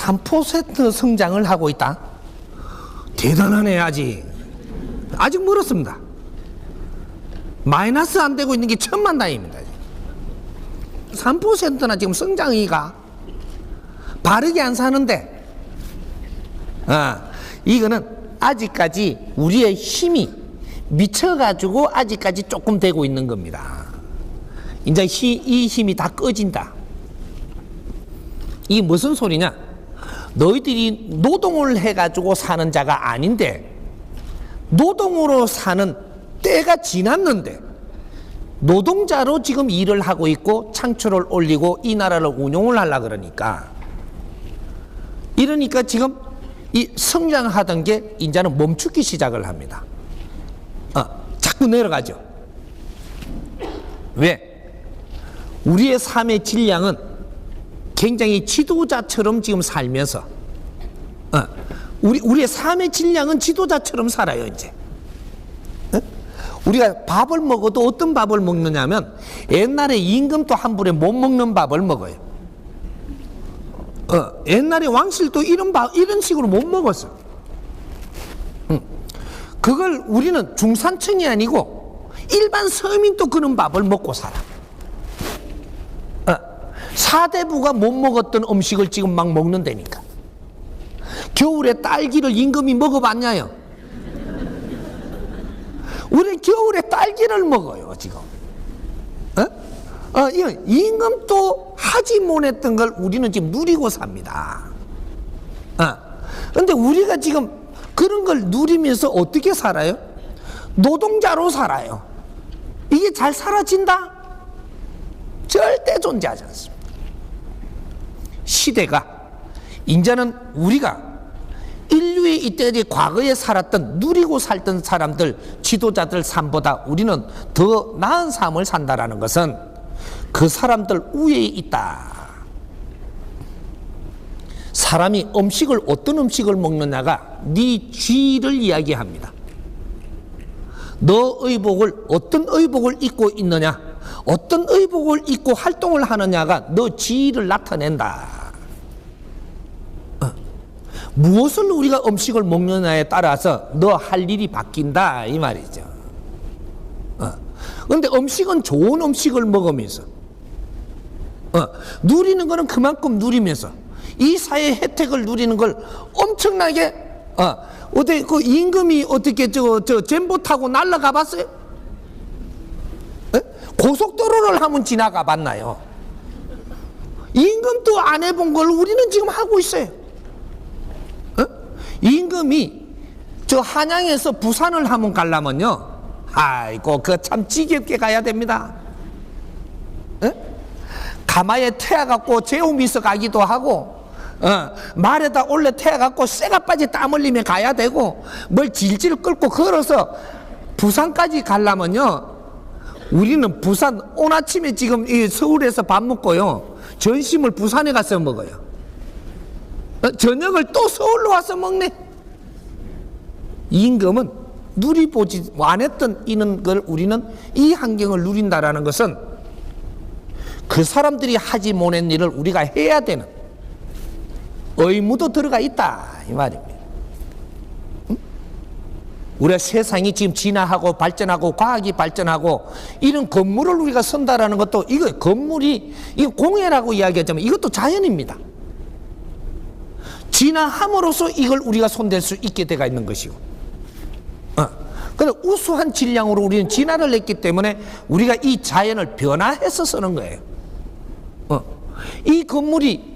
3% 성장을 하고 있다. 대단하네. 아직 멀었습니다. 마이너스 안 되고 있는 게 천만 다행입니다. 3%나 지금 성장이가 바르게 안 사는데, 이거는 아직까지 우리의 힘이 미쳐가지고 아직까지 조금 되고 있는 겁니다. 이제 이 힘이 다 꺼진다. 이게 무슨 소리냐? 너희들이 노동을 해가지고 사는 자가 아닌데, 노동으로 사는 때가 지났는데 노동자로 지금 일을 하고 있고 창출을 올리고 이 나라를 운용을 하려고 이러니까 지금 이 성장하던 게 이제는 멈추기 시작을 합니다. 자꾸 내려가죠. 왜? 우리의 삶의 질량은 굉장히 지도자처럼 지금 살면서, 우리의 삶의 질량은 지도자처럼 살아요. 이제 우리가 밥을 먹어도 어떤 밥을 먹느냐면, 옛날에 임금도 한 불에 못 먹는 밥을 먹어요. 옛날에 왕실도 이런 식으로 못 먹었어. 그걸 우리는 중산층이 아니고 일반 서민도 그런 밥을 먹고 살아. 사대부가 못 먹었던 음식을 지금 막 먹는다니까. 겨울에 딸기를 임금이 먹어봤냐요? 우리 겨울에 딸기를 먹어요 지금. 임금도 하지 못했던 걸 우리는 지금 누리고 삽니다. 그런데 우리가 지금 그런 걸 누리면서 어떻게 살아요? 노동자로 살아요. 이게 잘 사라진다? 절대 존재하지 않습니다. 시대가 이제는 우리가 인류의 이때까지 과거에 살았던, 누리고 살던 사람들, 지도자들 삶보다 우리는 더 나은 삶을 산다라는 것은 그 사람들 위에 있다. 사람이 어떤 음식을 먹느냐가 네 쥐를 이야기합니다. 너 어떤 의복을 입고 있느냐, 어떤 의복을 입고 활동을 하느냐가 너 쥐를 나타낸다. 무엇을 우리가 음식을 먹느냐에 따라서 너 할 일이 바뀐다 이 말이죠. 그런데 음식은 좋은 음식을 먹으면서 누리는 거는 그만큼 누리면서 이 사회 혜택을 누리는 걸 엄청나게 어떻게 그 임금이 어떻게 저 젠보 타고 날아가 봤어요? 고속도로를 한번 지나가 봤나요? 임금도 안 해본 걸 우리는 지금 하고 있어요. 임금이 저 한양에서 부산을 한번 가려면요, 아이고 그 참 지겹게 가야 됩니다. 가마에 태워갖고 재우미서 가기도 하고, 말에다 올려 태워갖고 쇠가 빠지 땀 흘리며 가야 되고, 뭘 질질 끌고 걸어서 부산까지 가려면요, 우리는 부산 오늘 아침에 지금 이 서울에서 밥 먹고요, 점심을 부산에 가서 먹어요. 저녁을 또 서울로 와서 먹네. 임금은 누리보지 않았던 이런 걸 우리는 이 환경을 누린다라는 것은 그 사람들이 하지 못한 일을 우리가 해야 되는 의무도 들어가 있다 이 말입니다. 우리가 세상이 지금 진화하고 발전하고 과학이 발전하고 이런 건물을 우리가 선다라는 것도, 이거 건물이 이거 공해라고 이야기하자면 이것도 자연입니다. 진화함으로써 이걸 우리가 손댈 수 있게 되어 있는 것이고, 그런데 우수한 질량으로 우리는 진화를 했기 때문에 우리가 이 자연을 변화해서 쓰는 거예요. 이 건물이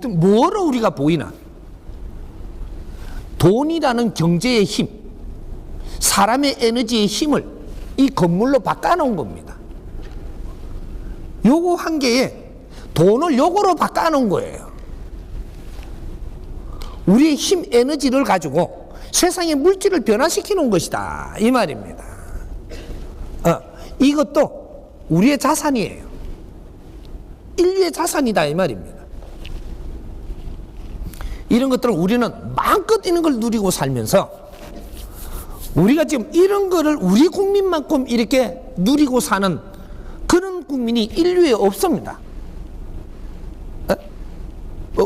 뭐로 우리가 보이나? 돈이라는 경제의 힘, 사람의 에너지의 힘을 이 건물로 바꿔놓은 겁니다. 요거 한 개에 돈을 요거로 바꿔놓은 거예요. 우리의 힘, 에너지를 가지고 세상의 물질을 변화시켜 놓은 것이다 이 말입니다. 이것도 우리의 자산이에요. 인류의 자산이다 이 말입니다. 이런 것들을 우리는 마음껏 이런 걸 누리고 살면서, 우리가 지금 이런 거를 우리 국민만큼 이렇게 누리고 사는 그런 국민이 인류에 없습니다.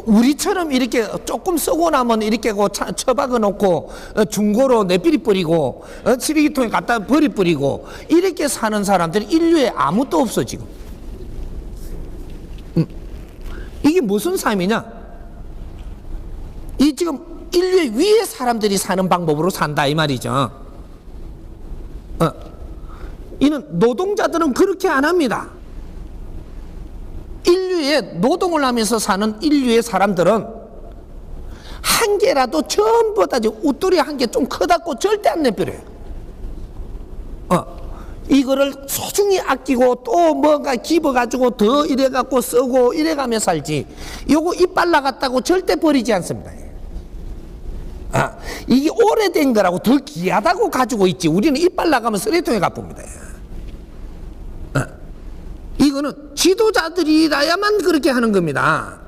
우리처럼 이렇게 조금 쓰고 나면 이렇게 처박아 놓고 중고로 내비리 뿌리고 쓰레기통에 갖다 버리고 이렇게 사는 사람들이 인류에 아무도 없어 지금. 이게 무슨 삶이냐? 이 지금 인류의 위에 사람들이 사는 방법으로 산다 이 말이죠. 이는 노동자들은 그렇게 안 합니다. 인류의 노동을 하면서 사는 인류의 사람들은 한 개라도 전부 다 웃돌이 한 개 좀 크다고 절대 안 내버려요. 이거를 소중히 아끼고 또 뭔가 집어가지고 더 이래갖고 쓰고 이래가며 살지, 요거 이빨 나갔다고 절대 버리지 않습니다. 이게 오래된 거라고 더 귀하다고 가지고 있지, 우리는 이빨 나가면 쓰레기통에 가쁩니다. 이거는 지도자들이라야만 그렇게 하는 겁니다.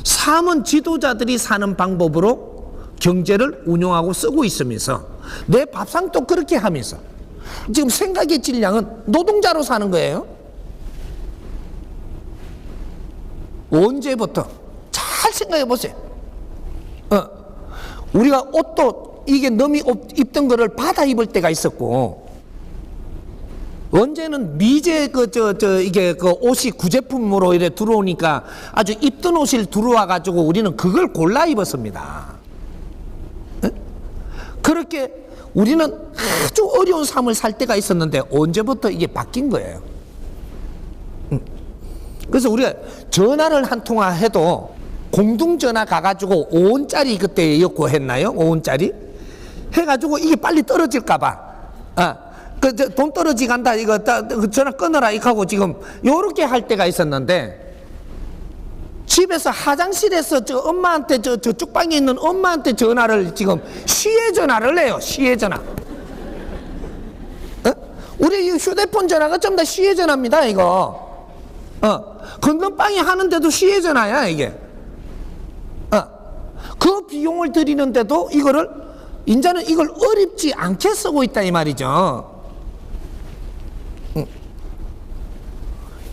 삶은 지도자들이 사는 방법으로 경제를 운용하고 쓰고 있으면서 내 밥상도 그렇게 하면서 지금 생각의 질량은 노동자로 사는 거예요. 언제부터? 잘 생각해 보세요. 우리가 옷도 이게 남이 입던 거를 받아 입을 때가 있었고, 언제는 미제 이게 옷이 구제품으로 이래 들어오니까 아주 입던 옷을 들어와 가지고 우리는 그걸 골라 입었습니다. 그렇게 우리는 아주 어려운 삶을 살 때가 있었는데 언제부터 이게 바뀐 거예요. 그래서 우리가 전화를 한 통화 해도 공중전화 가가지고 5원짜리 그때 였고 했나요? 5원짜리 해가지고 이게 빨리 떨어질까봐 돈 떨어지 간다 이거 전화 끊어라 이거 하고 지금 요렇게 할 때가 있었는데, 집에서 화장실에서 저 엄마한테 저 쪽방에 있는 엄마한테 전화를 지금 시외 전화를 해요. 시외 전화. 우리 휴대폰 전화가 전부 다 시외 전화입니다. 이거 건너방에 하는데도 시외 전화야 이게. 그 비용을 들이는데도 이거를 이제는 이걸 어렵지 않게 쓰고 있다 이 말이죠.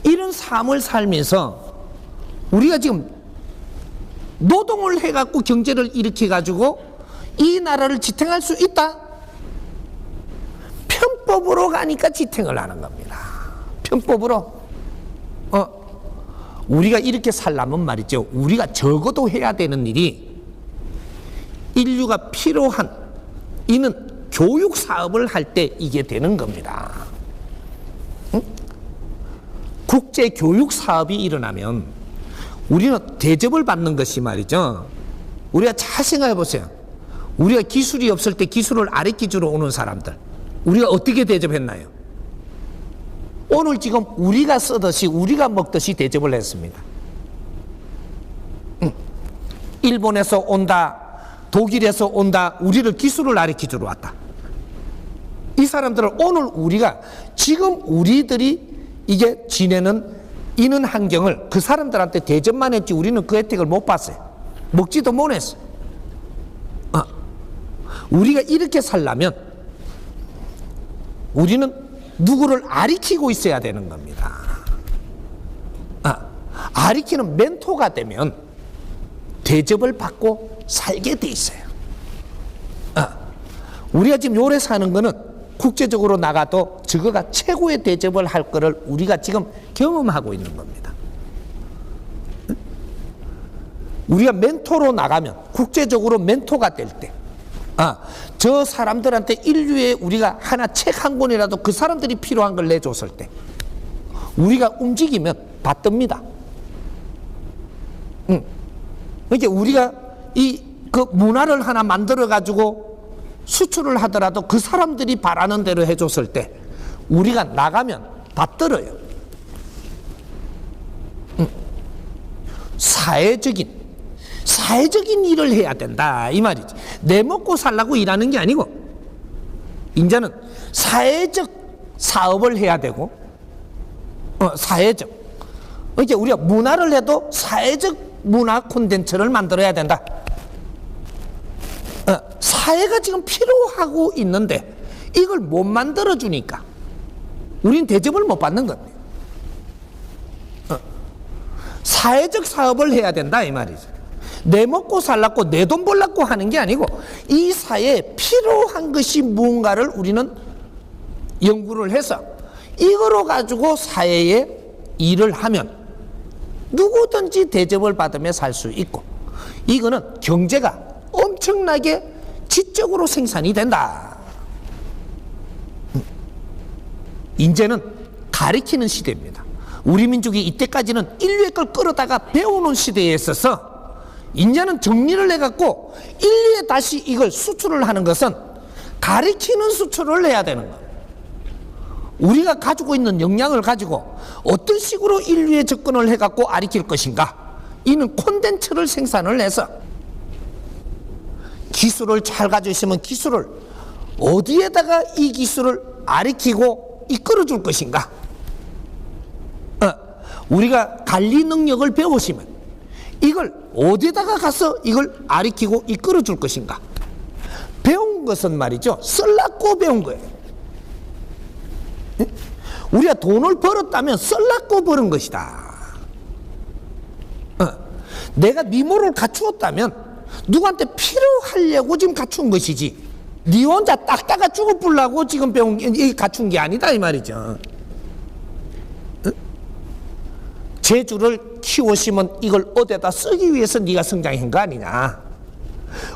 이런 삶을 살면서 우리가 지금 노동을 해갖고 경제를 일으켜가지고 이 나라를 지탱할 수 있다? 편법으로 가니까 지탱을 하는 겁니다. 편법으로. 우리가 이렇게 살려면 말이죠, 우리가 적어도 해야 되는 일이 인류가 필요한 이는 교육 사업을 할 때 이게 되는 겁니다. 국제 교육 사업이 일어나면 우리는 대접을 받는 것이 말이죠, 우리가 잘 생각해 보세요. 우리가 기술이 없을 때 기술을 가르쳐주러 오는 사람들 우리가 어떻게 대접했나요? 오늘 지금 우리가 쓰듯이 우리가 먹듯이 대접을 했습니다. 일본에서 온다, 독일에서 온다, 우리를 기술을 가르쳐주러 왔다. 이 사람들을 오늘 우리가 지금 우리들이 이게 지내는 이는 환경을 그 사람들한테 대접만 했지 우리는 그 혜택을 못 봤어요. 먹지도 못했어요. 우리가 이렇게 살려면 우리는 누구를 가르치고 있어야 되는 겁니다. 가르치는 멘토가 되면 대접을 받고 살게 돼 있어요. 우리가 지금 요래 사는 거는 국제적으로 나가도 저거가 최고의 대접을 할 거를 우리가 지금 경험하고 있는 겁니다. 우리가 멘토로 나가면, 국제적으로 멘토가 될 때, 저 사람들한테 인류에 우리가 하나 책 한 권이라도 그 사람들이 필요한 걸 내줬을 때 우리가 움직이면 받듭니다. 그러니까 우리가 그 문화를 하나 만들어 가지고 수출을 하더라도 그 사람들이 바라는 대로 해줬을 때 우리가 나가면 받들어요. 사회적인 일을 해야 된다 이 말이지. 내 먹고 살라고 일하는 게 아니고 이제는 사회적 사업을 해야 되고, 사회적, 그러니까 우리가 문화를 해도 사회적 문화 콘텐츠를 만들어야 된다. 사회가 지금 필요하고 있는데 이걸 못 만들어 주니까 우린 대접을 못 받는 겁니다. 사회적 사업을 해야 된다 이 말이죠. 내 먹고 살라고 내 돈 벌라고 하는 게 아니고 이 사회에 필요한 것이 무언가를 우리는 연구를 해서 이거로 가지고 사회에 일을 하면 누구든지 대접을 받으며 살 수 있고, 이거는 경제가 엄청나게 지적으로 생산이 된다. 이제는 가르치는 시대입니다. 우리 민족이 이때까지는 인류의 걸 끌어다가 배우는 시대에 있어서 이제는 정리를 해갖고 인류에 다시 이걸 수출을 하는 것은 가르치는 수출을 해야 되는 거예요. 우리가 가지고 있는 역량을 가지고 어떤 식으로 인류에 접근을 해갖고 가르칠 것인가, 이는 콘텐츠를 생산을 해서 기술을 잘 가지고 있으면 기술을 어디에다가 이 기술을 가르치고 이끌어 줄 것인가, 우리가 관리 능력을 배우시면 이걸 어디에다가 가서 이걸 가르치고 이끌어 줄 것인가. 배운 것은 말이죠, 쓸라고 배운 거예요. 우리가 돈을 벌었다면 쓸라고 벌은 것이다. 내가 미모를 갖추었다면 누구한테 필요하려고 지금 갖춘 것이지, 네 혼자 닦다가 죽어보려고 지금 배운 게, 갖춘 게 아니다 이 말이죠. 재주를 키우시면 이걸 어디다 쓰기 위해서 네가 성장한 거 아니냐,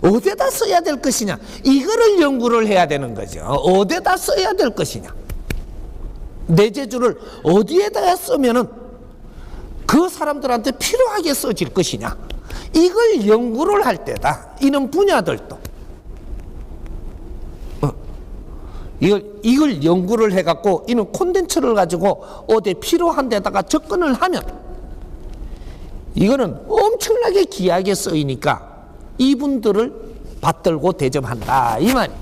어디다 써야 될 것이냐, 이거를 연구를 해야 되는 거죠. 어디다 써야 될 것이냐, 내 재주를 어디에다가 쓰면은 그 사람들한테 필요하게 써질 것이냐, 이걸 연구를 할 때다. 이런 분야들도 이걸 연구를 해갖고 이는 콘텐츠를 가지고 어디 필요한 데다가 접근을 하면 이거는 엄청나게 귀하게 쓰이니까 이분들을 받들고 대접한다 이 말이에요.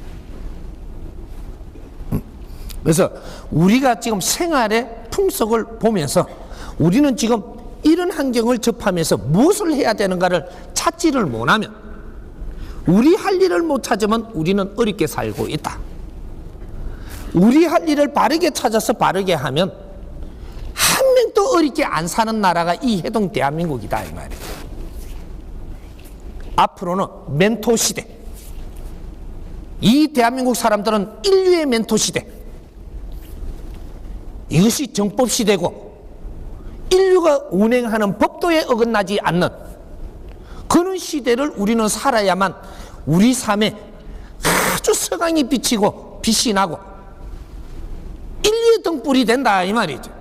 그래서 우리가 지금 생활의 풍속을 보면서 우리는 지금 이런 환경을 접하면서 무엇을 해야 되는가를 찾지를 못하면, 우리 할 일을 못 찾으면 우리는 어렵게 살고 있다. 우리 할 일을 바르게 찾아서 바르게 하면 한 명도 어렵게 안 사는 나라가 이 해동 대한민국이다 이 말이에요. 앞으로는 멘토 시대, 이 대한민국 사람들은 인류의 멘토 시대, 이것이 정법 시대고 인류가 운행하는 법도에 어긋나지 않는 그런 시대를 우리는 살아야만 우리 삶에 아주 서강이 비치고 빛이 나고 인류의 등불이 된다 이 말이죠.